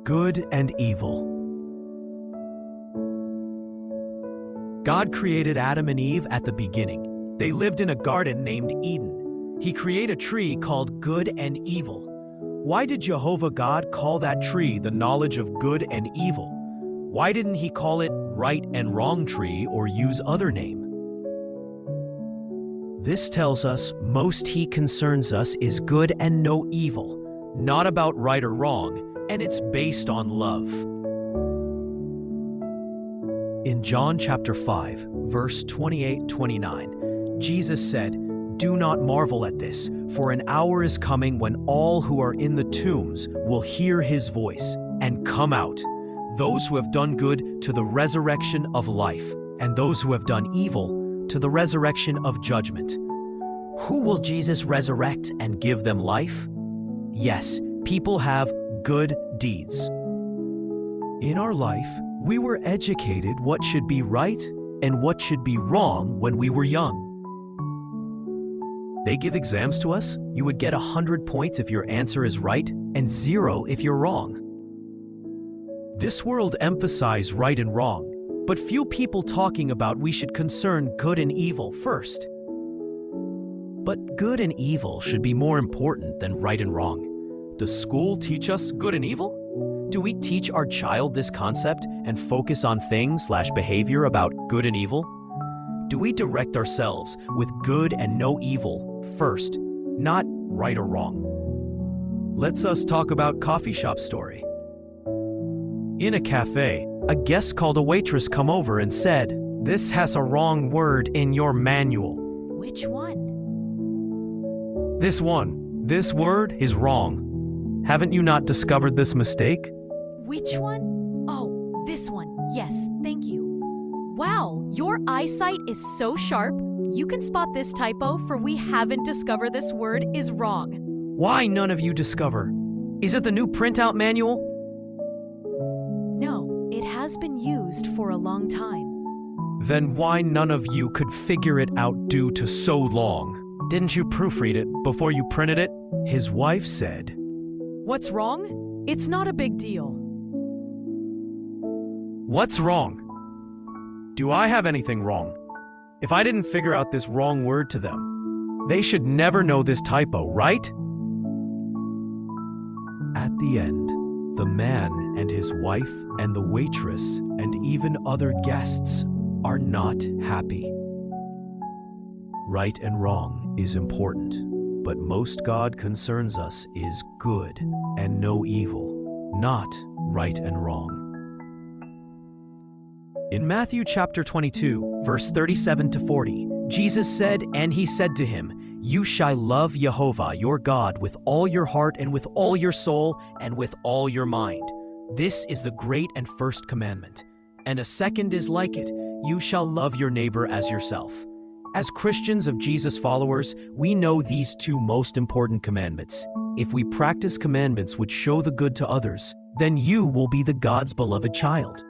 Good and evil. God created Adam and Eve at the beginning. They lived in a garden named Eden. He created a tree called good and evil. Why did Jehovah God call that tree the knowledge of good and evil? Why didn't he call it right and wrong tree or use other name? This tells us most he concerns us is good and no evil, not about right or wrong, and it's based on love. In John chapter 5, verse 28-29, Jesus said, "Do not marvel at this, for an hour is coming when all who are in the tombs will hear his voice and come out, those who have done good to the resurrection of life, and those who have done evil to the resurrection of judgment." Who will Jesus resurrect and give them life? Yes, people have good deeds. In our life, we were educated what should be right and what should be wrong when we were young. They give exams to us. You would get 100 points if your answer is right and 0 if you're wrong. This world emphasizes right and wrong, but few people talking about we should concern good and evil first. But good and evil should be more important than right and wrong. Does school teach us good and evil? Do we teach our child this concept and focus on things/behavior about good and evil? Do we direct ourselves with good and no evil first, not right or wrong? Let's us talk about coffee shop story. In a cafe, a guest called a waitress come over and said, "This has a wrong word in your manual." Which one? This one. This word is wrong. Haven't you not discovered this mistake? Which one? Oh, this one. Yes, thank you. Wow, your eyesight is so sharp. You can spot this typo, for we haven't discovered this word is wrong. Why none of you discover? Is it the new printout manual? No, it has been used for a long time. Then why none of you could figure it out due to so long? Didn't you proofread it before you printed it? His wife said, What's wrong? It's not a big deal. "What's wrong? Do I have anything wrong? If I didn't figure out this wrong word to them, they should never know this typo, right?" At the end, the man and his wife and the waitress and even other guests are not happy. Right and wrong is important, but most God concerns us is good and no evil, not right and wrong. In Matthew chapter 22, verse 37-40, Jesus said, "And he said to him, You shall love Jehovah your God with all your heart and with all your soul and with all your mind. This is the great and first commandment. And a second is like it, you shall love your neighbor as yourself." As Christians of Jesus followers, we know these two most important commandments. If we practice commandments which show the good to others, then you will be the God's beloved child.